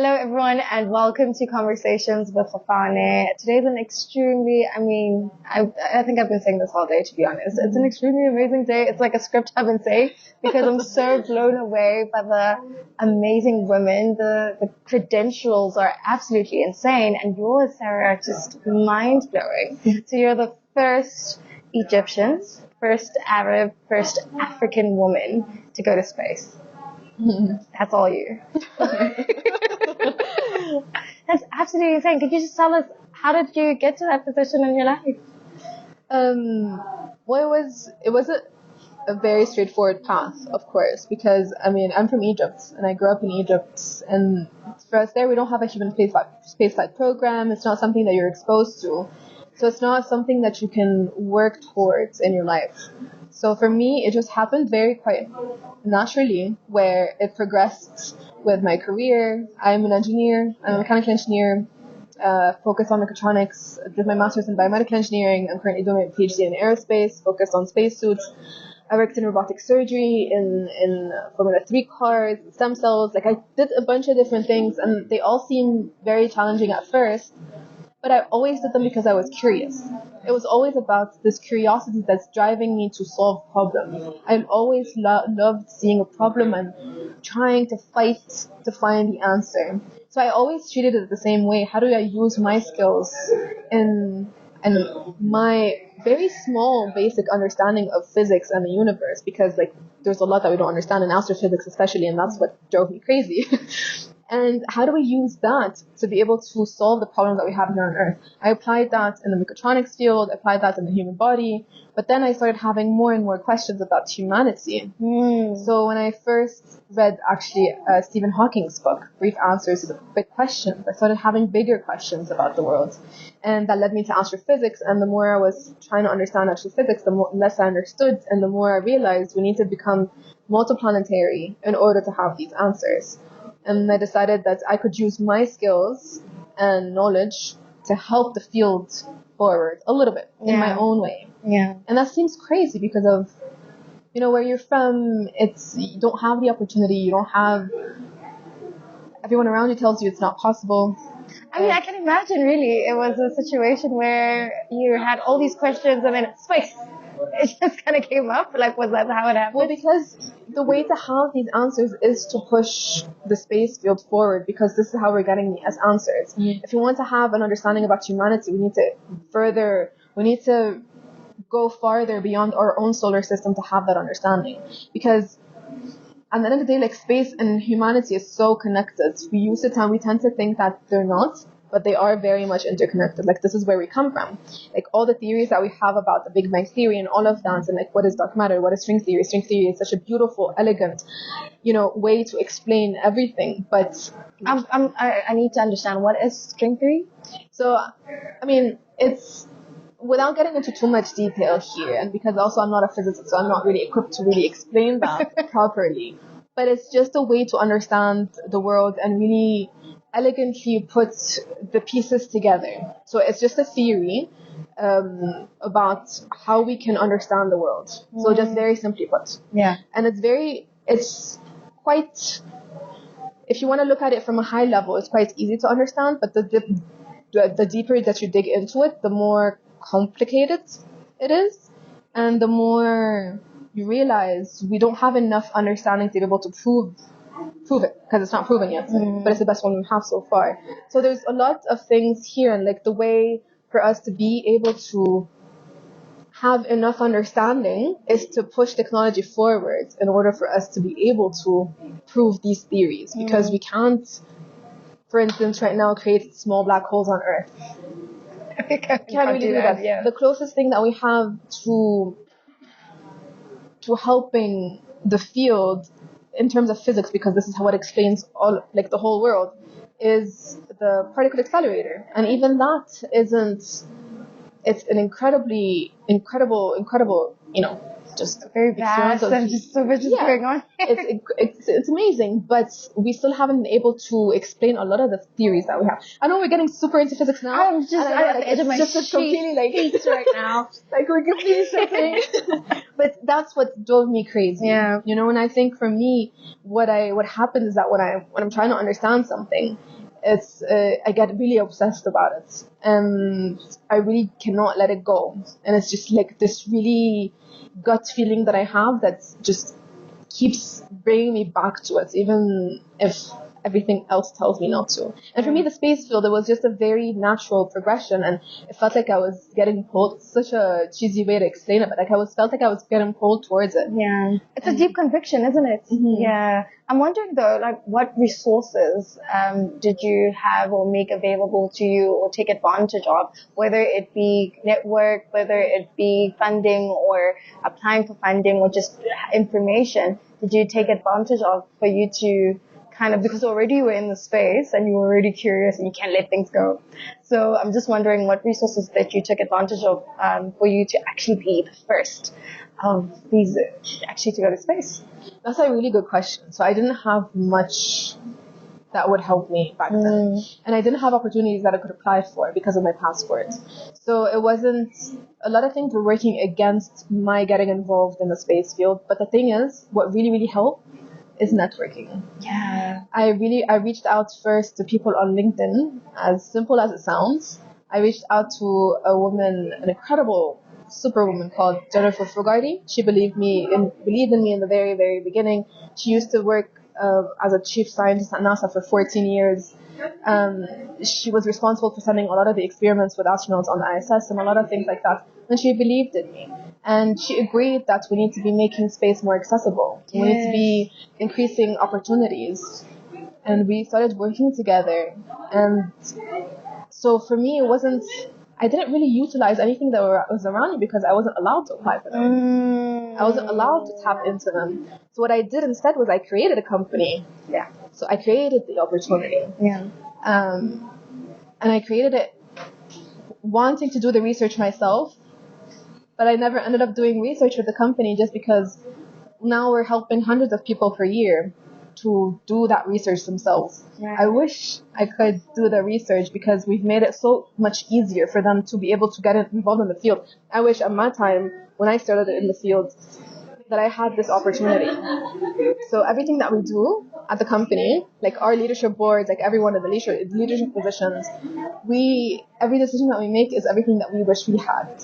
Hello everyone and welcome to Conversations with Fafane. Today's an extremely, I think I've been saying this all day to be honest. It's an extremely amazing day. It's like a script I've been saying because I'm so blown away by the amazing women. The credentials are absolutely insane and yours, Sarah, are just mind blowing. So you're the first Egyptian, first Arab, first African woman to go to space. That's all you. That's absolutely insane. Could you just tell us, how did you get to that position in your life? Well, it was a very straightforward path, of course, because I'm from Egypt and I grew up in Egypt, and for us there we don't have a human spaceflight program. It's not something that you're exposed to, so it's not something that you can work towards in your life. So for me, it just happened very quite naturally, where it progressed with my career. I'm an engineer. I'm a mechanical engineer, focused on mechatronics. I did my master's in biomedical engineering. I'm currently doing my PhD in aerospace, focused on spacesuits. I worked in robotic surgery, in Formula 3 cars, stem cells. Like, I did a bunch of different things, and they all seemed very challenging at first. But I always did them because I was curious. It was always about this curiosity that's driving me to solve problems. I always loved seeing a problem and trying to fight to find the answer. So I always treated it the same way. How do I use my skills and my very small basic understanding of physics and the universe? Because there's a lot that we don't understand in astrophysics especially, and that's what drove me crazy. And how do we use that to be able to solve the problems that we have here on Earth? I applied that in the mechatronics field, applied that in the human body, but then I started having more and more questions about humanity. So when I first read Stephen Hawking's book, Brief Answers to the Big Questions, I started having bigger questions about the world. And that led me to astrophysics, and the more I was trying to understand astrophysics, the less I understood, and the more I realized we need to become multiplanetary in order to have these answers. And I decided that I could use my skills and knowledge to help the field forward a little bit in my own way. Yeah. And that seems crazy because of, where you're from. You don't have the opportunity. You don't have, everyone around you tells you it's not possible. I can imagine really it was a situation where you had all these questions and then space. It just kind of came up. Was that how it happened? Well, because the way to have these answers is to push the space field forward, because this is how we're getting these answers. If we want to have an understanding about humanity, we need to go farther beyond our own solar system to have that understanding. Because at the end of the day, space and humanity is so connected. We tend to think that they're not, but they are very much interconnected. This is where we come from. All the theories that we have about the Big Bang Theory and all of that, and what is dark matter, what is string theory. String theory is such a beautiful, elegant, way to explain everything. But I need to understand, what is string theory? So, it's, without getting into too much detail here, and because also I'm not a physicist, so I'm not really equipped to really explain that properly. But it's just a way to understand the world and really elegantly put the pieces together. So it's just a theory about how we can understand the world. So just very simply put. Yeah. And it's quite, if you want to look at it from a high level, it's quite easy to understand, but the deeper that you dig into it, the more complicated it is, and the more you realize we don't have enough understanding to be able to prove it, because it's not proven yet, but it's the best one we have so far. So there's a lot of things here, and the way for us to be able to have enough understanding is to push technology forward in order for us to be able to prove these theories, because we can't, for instance, right now create small black holes on Earth. Can't really do that. Yeah. The closest thing that we have to helping the field in terms of physics, because this is how it explains all, the whole world, is the particle accelerator. And even that isn't, it's an incredibly incredible just Very experience vast of and just so much is going on. it's amazing, but we still haven't been able to explain a lot of the theories that we have. I know we're getting super into physics now. I'm just at the edge of my completely sheets right now. like we're completely shifting. But that's what drove me crazy. Yeah. And I think for me, what happens is that when I'm trying to understand something, it's I get really obsessed about it, and I really cannot let it go. And it's just like this really gut feeling that I have that just keeps bringing me back to it, even if everything else tells me not to. And for me, the space field, it was just a very natural progression, and it felt like I was getting pulled. It's such a cheesy way to explain it, but felt like I was getting pulled towards it. Yeah, it's a deep conviction, isn't it? Mm-hmm. Yeah. I'm wondering though, like, what resources did you have or make available to you or take advantage of, whether it be network, whether it be funding or applying for funding or just information? Did you take advantage of for you to kind of, because already you were in the space and you were already curious and you can't let things go. So I'm just wondering what resources that you took advantage of for you to actually be the first of these actually to go to space. That's a really good question. So I didn't have much that would help me back then. And I didn't have opportunities that I could apply for because of my passport. So it wasn't, a lot of things were working against my getting involved in the space field. But the thing is, what really, really helped is networking. Yeah. I reached out first to people on LinkedIn, as simple as it sounds. I reached out to a woman, an incredible superwoman called Jennifer Fogarty. She believed in me in the very, very beginning. She used to work as a chief scientist at NASA for 14 years. She was responsible for sending a lot of the experiments with astronauts on the ISS and a lot of things like that. And she believed in me. And she agreed that we need to be making space more accessible. Yes. We need to be increasing opportunities. And we started working together. And so for me, I didn't really utilize anything that was around me because I wasn't allowed to apply for them. I wasn't allowed to tap into them. So what I did instead was I created a company. Yeah. So I created the opportunity. Yeah. And I created it wanting to do the research myself, but I never ended up doing research with the company just because now we're helping hundreds of people per year to do that research themselves. Right. I wish I could do the research because we've made it so much easier for them to be able to get involved in the field. I wish at my time, when I started in the field, that I had this opportunity. So everything that we do at the company, like our leadership boards, like everyone in the leadership positions, every decision that we make is everything that we wish we had.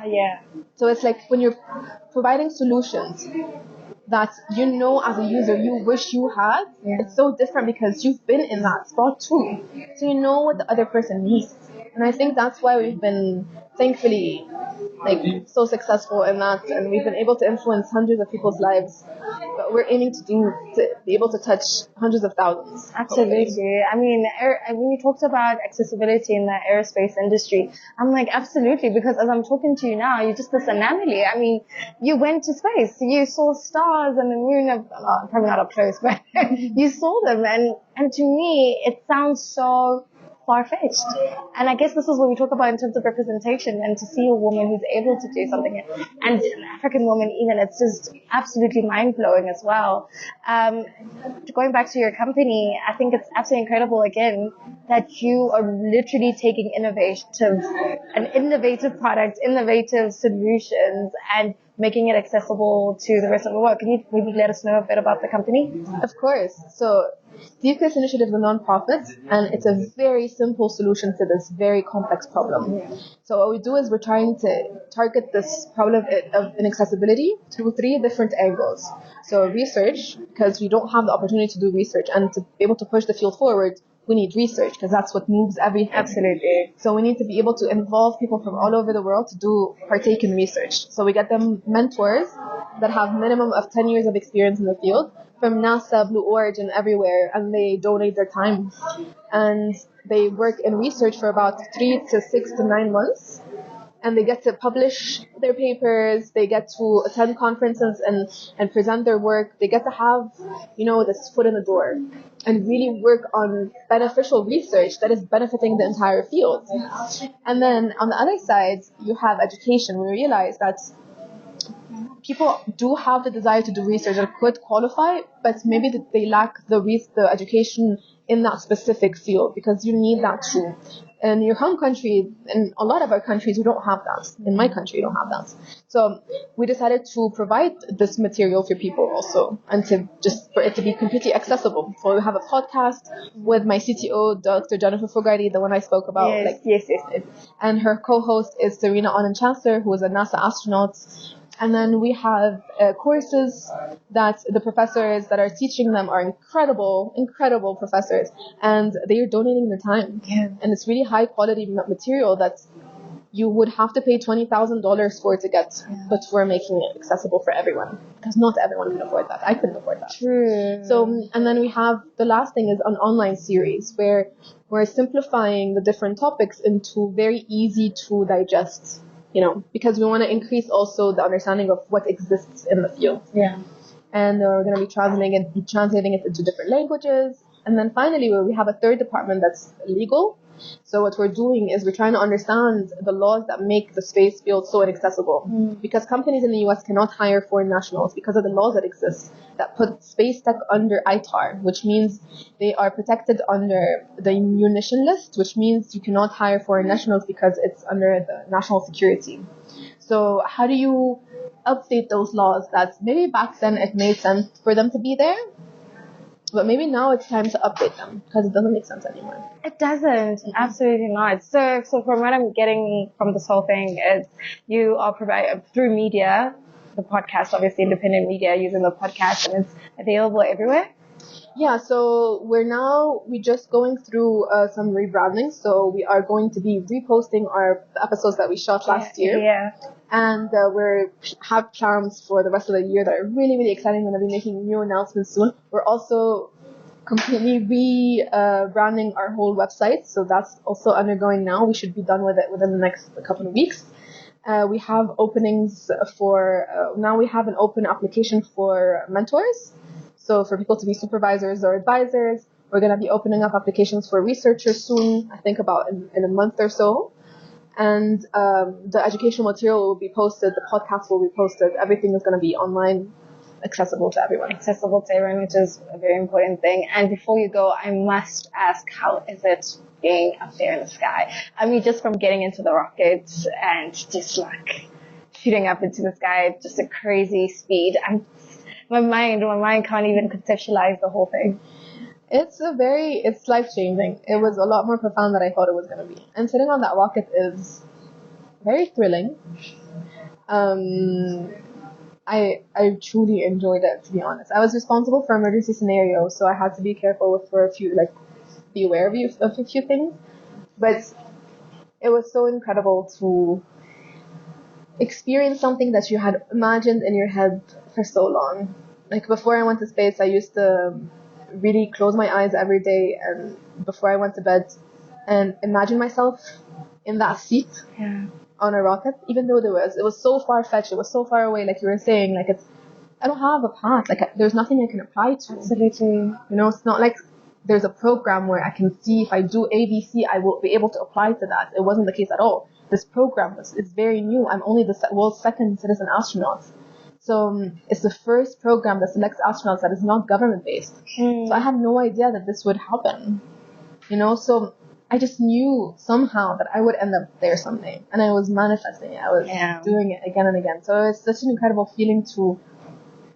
Yeah. So it's like when you're providing solutions that as a user you wish you had, it's so different because you've been in that spot too. So you know what the other person needs. And I think that's why we've been, thankfully, so successful in that, and we've been able to influence hundreds of people's lives. But we're aiming to be able to touch hundreds of thousands. Absolutely. Hopefully. I mean, when you talked about accessibility in the aerospace industry, I'm like, absolutely, because as I'm talking to you now, you're just this anomaly. I mean, you went to space, you saw stars and the moon, probably not up close, but you saw them, and to me, it sounds so far-fetched. And I guess this is what we talk about in terms of representation, and to see a woman who's able to do something, and an African woman even, it's just absolutely mind-blowing as well. Going back to your company, I think it's absolutely incredible again that you are literally taking an innovative product, innovative solutions, and making it accessible to the rest of the world. Can you maybe let us know a bit about the company? Of course. So the Youth Initiative is a non-profit, and it's a very simple solution to this very complex problem. Yeah. So what we do is we're trying to target this problem of inaccessibility through 3 different angles. So research, because we don't have the opportunity to do research, and to be able to push the field forward, we need research because that's what moves everything. Absolutely. So we need to be able to involve people from all over the world to partake in research. So we get them mentors that have minimum of 10 years of experience in the field from NASA, Blue Origin, everywhere, and they donate their time. And they work in research for about 3 to 6 to 9 months. And they get to publish their papers, they get to attend conferences and present their work. They get to have, this foot in the door and really work on beneficial research that is benefiting the entire field. And then on the other side, you have education. We realize that people do have the desire to do research that could qualify, but maybe they lack the education in that specific field, because you need that too. In your home country, in a lot of our countries, we don't have that. In my country, we don't have that. So we decided to provide this material for people also, and to just for it to be completely accessible. So we have a podcast with my CTO, Dr. Jennifer Fogarty, the one I spoke about. Yes. And her co-host is Serena Onan-Chancellor, who is a NASA astronaut. And then we have courses that the professors that are teaching them are incredible professors, and they are donating their time. Yeah. And it's really high quality material that you would have to pay $20,000 for to get, but we're making it accessible for everyone, because not everyone can afford that. I couldn't afford that. True. So, and then we have the last thing is an online series where we're simplifying the different topics into very easy to digest. Because we want to increase also the understanding of what exists in the field. Yeah. And we're going to be translating it into different languages. And then finally, we have a third department that's legal. So what we're doing is we're trying to understand the laws that make the space field so inaccessible. Because companies in the US cannot hire foreign nationals because of the laws that exist that put space tech under ITAR, which means they are protected under the munition list, which means you cannot hire foreign nationals because it's under the national security. So how do you update those laws that maybe back then it made sense for them to be there, but maybe now it's time to update them because it doesn't make sense anymore. It doesn't. Absolutely not. So from what I'm getting from this whole thing is you are providing through media, the podcast, obviously independent media using the podcast, and it's available everywhere. Yeah, so we're just going through some rebranding. So we are going to be reposting the episodes that we shot last year. Yeah. And we have plans for the rest of the year that are really, really exciting. We're going to be making new announcements soon. We're also completely rebranding our whole website. So that's also undergoing now. We should be done with it within the next couple of weeks. We have openings now we have an open application for mentors. So for people to be supervisors or advisors, we're going to be opening up applications for researchers soon, I think about in a month or so. And the educational material will be posted, the podcast will be posted, everything is going to be online, accessible to everyone. Accessible to everyone, which is a very important thing. And before you go, I must ask, how is it being up there in the sky? I mean, just from getting into the rocket and just like shooting up into the sky, just a crazy speed. My mind can't even conceptualize the whole thing. It's life-changing. It was a lot more profound than I thought it was going to be. And sitting on that rocket is very thrilling. I truly enjoyed it, to be honest. I was responsible for emergency scenarios, so I had to be careful be aware of a few things. But it was so incredible to experience something that you had imagined in your head for so long. Like before I went to space, I used to really close my eyes every day and before I went to bed and imagine myself in that seat on a rocket, even though it was so far-fetched, it was so far away, like you were saying, like I don't have a path, like there's nothing I can apply to. Absolutely. It's not like there's a program where I can see if I do ABC, I will be able to apply to that. It wasn't the case at all. This program is very new. I'm only the world's second citizen astronaut. So it's the first program that selects astronauts that is not government-based. So I had no idea that this would happen. So I just knew somehow that I would end up there someday. And I was manifesting it. I was doing it again and again. So it's such an incredible feeling to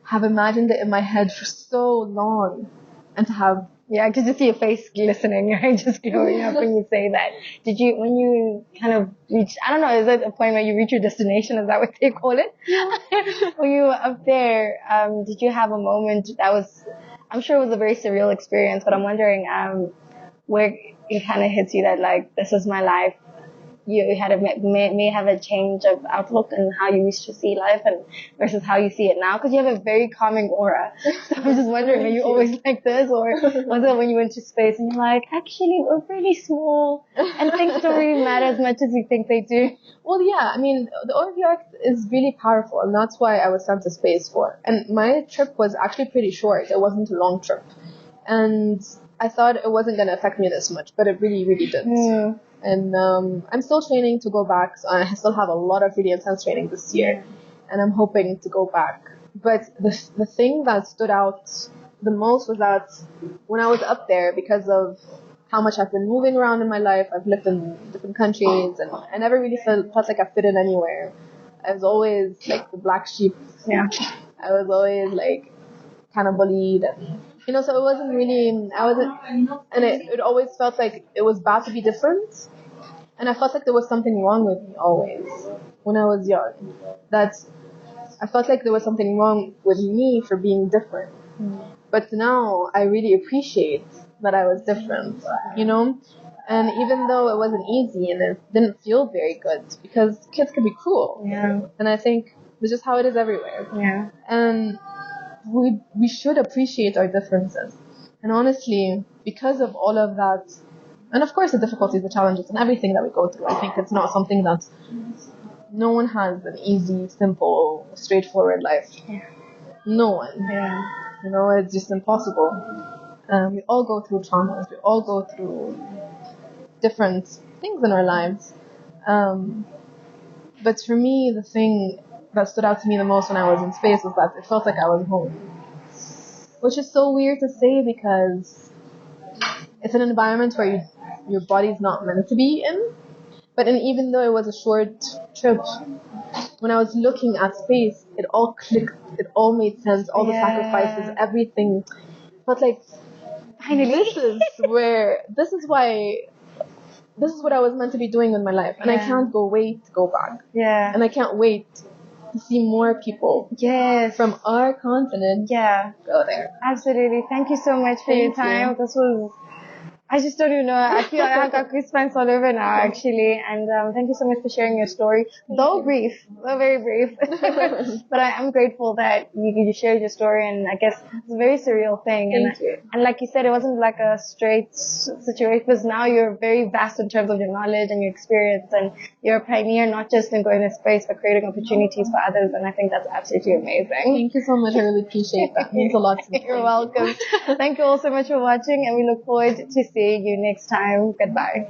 have imagined it in my head for so long and to have... Yeah, I could just see your face glistening, right? Just glowing up when you say that. When you kind of reach, I don't know, is it a point where you reach your destination? Is that what they call it? When you were up there, did you have a moment that was, I'm sure it was a very surreal experience, but I'm wondering, where it kind of hits you that like, this is my life. You had may have a change of outlook in how you used to see life and versus how you see it now, because you have a very calming aura. So I'm just wondering, are you always like this, or was it when you went to space and you're like, actually we're really small and things don't really matter as much as you think they do? Well, yeah, I mean, the overview act is really powerful, and that's why I was sent to space for. And my trip was actually pretty short. It wasn't a long trip, and I thought it wasn't going to affect me this much, but it really, really did. And I'm still training to go back, so I still have a lot of really intense training this year. and I'm hoping to go back. But the thing that stood out the most was that when I was up there, because of how much I've been moving around in my life, I've lived in different countries, and I never really felt like I fit in anywhere. I was always like the black sheep. Yeah. I was always like kind of bullied, and so it wasn't really, I wasn't, and it always felt like it was bad to be different, and I felt like there was something wrong with me always when I was young. That I felt like there was something wrong with me for being different. But now I really appreciate that I was different, And even though it wasn't easy and it didn't feel very good, because kids can be cruel. Yeah. And I think it's just how it is everywhere. Yeah. And we should appreciate our differences. And honestly, because of all of that, and of course the difficulties, the challenges, and everything that we go through, I think it's not something that no one has an easy, simple, straightforward life. Yeah. No one. Yeah. It's just impossible. We all go through traumas. We all go through different things in our lives. But for me, the thing that stood out to me the most when I was in space was that it felt like I was home. Which is so weird to say because it's an environment where your body's not meant to be in. But even though it was a short trip, when I was looking at space, it all clicked. It all made sense. All the sacrifices, everything. Felt like Finally. this is what I was meant to be doing with my life. And I can't wait to go back. Yeah. And I can't wait to see more people from our continent go there. Absolutely. Thank you so much for your time. This was, I just don't even know. I feel like I've got goosebumps all over now, actually. And thank you so much for sharing your story. Though very brief. But I am grateful that you shared your story, and I guess it's a very surreal thing. Thank you. And like you said, it wasn't like a straight situation, because now you're very vast in terms of your knowledge and your experience, and you're a pioneer, not just in going to space, but creating opportunities for others. And I think that's absolutely amazing. Thank you so much. I really appreciate that. It means a lot to me. You're welcome. Thank you all so much for watching, and we look forward to seeing you next time. Goodbye.